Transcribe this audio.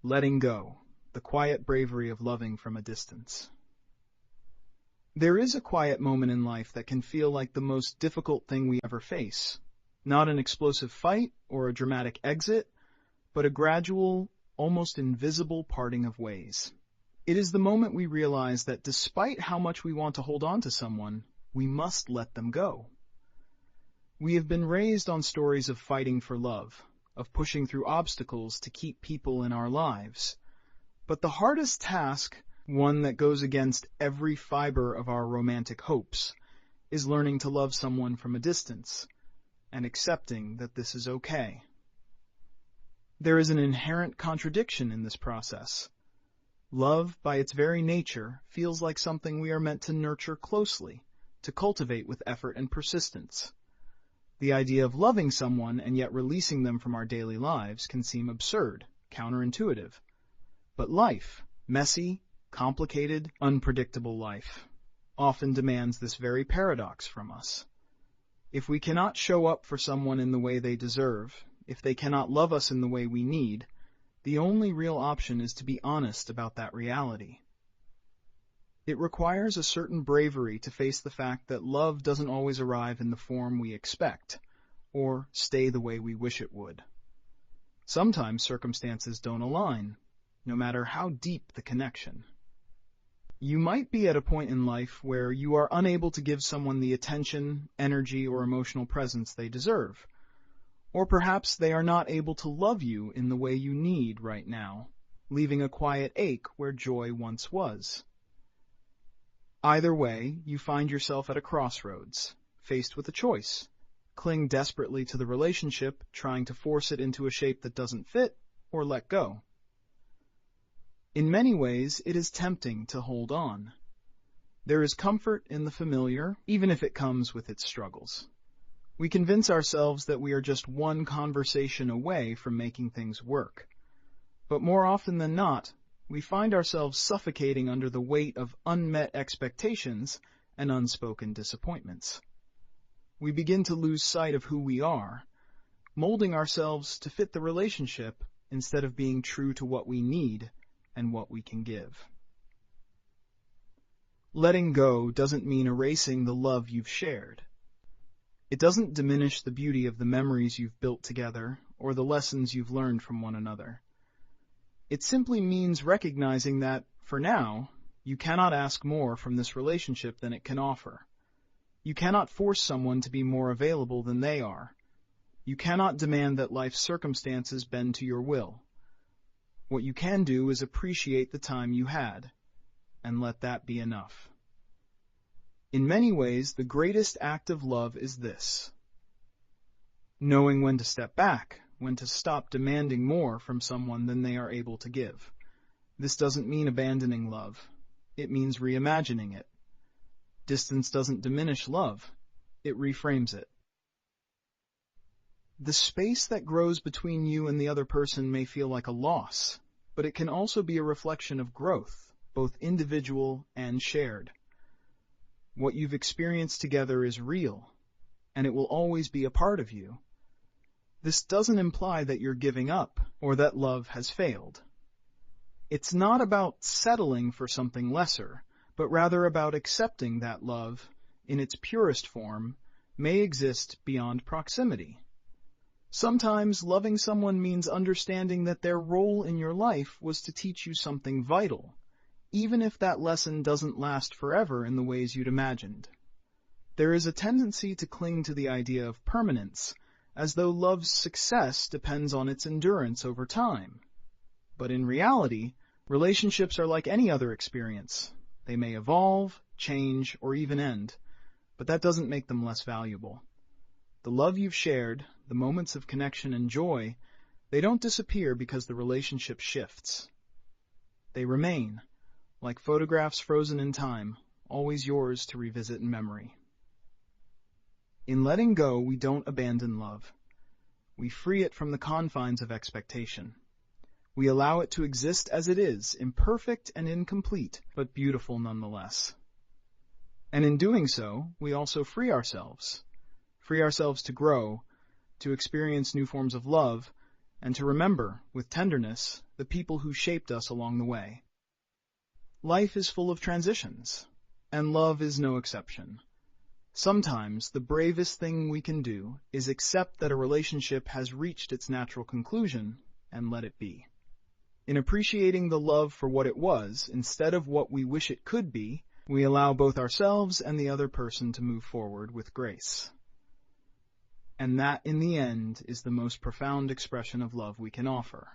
Letting go, the quiet bravery of loving from a distance. There is a quiet moment in life that can feel like the most difficult thing we ever face. Not an explosive fight or a dramatic exit, but a gradual, almost invisible parting of ways. It is the moment we realize that despite how much we want to hold on to someone, we must let them go. We have been raised on stories of fighting for love, of pushing through obstacles to keep people in our lives. But the hardest task, one that goes against every fiber of our romantic hopes, is learning to love someone from a distance and accepting that this is okay. There is an inherent contradiction in this process. Love, by its very nature, feels like something we are meant to nurture closely, to cultivate with effort and persistence. The idea of loving someone and yet releasing them from our daily lives can seem absurd, counterintuitive. But life, messy, complicated, unpredictable life, often demands this very paradox from us. If we cannot show up for someone in the way they deserve, if they cannot love us in the way we need, the only real option is to be honest about that reality. It requires a certain bravery to face the fact that love doesn't always arrive in the form we expect, or stay the way we wish it would. Sometimes circumstances don't align, no matter how deep the connection. You might be at a point in life where you are unable to give someone the attention, energy, or emotional presence they deserve. Or perhaps they are not able to love you in the way you need right now, leaving a quiet ache where joy once was. Either way, you find yourself at a crossroads, faced with a choice. Cling desperately to the relationship, trying to force it into a shape that doesn't fit, or let go. In many ways, it is tempting to hold on. There is comfort in the familiar, even if it comes with its struggles. We convince ourselves that we are just one conversation away from making things work. But more often than not, we find ourselves suffocating under the weight of unmet expectations and unspoken disappointments. We begin to lose sight of who we are, molding ourselves to fit the relationship instead of being true to what we need and what we can give. Letting go doesn't mean erasing the love you've shared. It doesn't diminish the beauty of the memories you've built together or the lessons you've learned from one another. It simply means recognizing that, for now, you cannot ask more from this relationship than it can offer. You cannot force someone to be more available than they are. You cannot demand that life's circumstances bend to your will. What you can do is appreciate the time you had, and let that be enough. In many ways, the greatest act of love is this: knowing when to step back, when to stop demanding more from someone than they are able to give. This doesn't mean abandoning love. It means reimagining it. Distance doesn't diminish love. It reframes it. The space that grows between you and the other person may feel like a loss, but it can also be a reflection of growth, both individual and shared. What you've experienced together is real, and it will always be a part of you. This doesn't imply that you're giving up or that love has failed. It's not about settling for something lesser, but rather about accepting that love, in its purest form, may exist beyond proximity. Sometimes loving someone means understanding that their role in your life was to teach you something vital, even if that lesson doesn't last forever in the ways you'd imagined. There is a tendency to cling to the idea of permanence, as though love's success depends on its endurance over time. But in reality, relationships are like any other experience. They may evolve, change, or even end, but that doesn't make them less valuable. The love you've shared, the moments of connection and joy, they don't disappear because the relationship shifts. They remain, like photographs frozen in time, always yours to revisit in memory. In letting go, we don't abandon love. We free it from the confines of expectation. We allow it to exist as it is, imperfect and incomplete, but beautiful nonetheless. And in doing so, we also free ourselves to grow, to experience new forms of love, and to remember, with tenderness, the people who shaped us along the way. Life is full of transitions, and love is no exception. Sometimes the bravest thing we can do is accept that a relationship has reached its natural conclusion and let it be. In appreciating the love for what it was, instead of what we wish it could be, we allow both ourselves and the other person to move forward with grace. And that, in the end, is the most profound expression of love we can offer.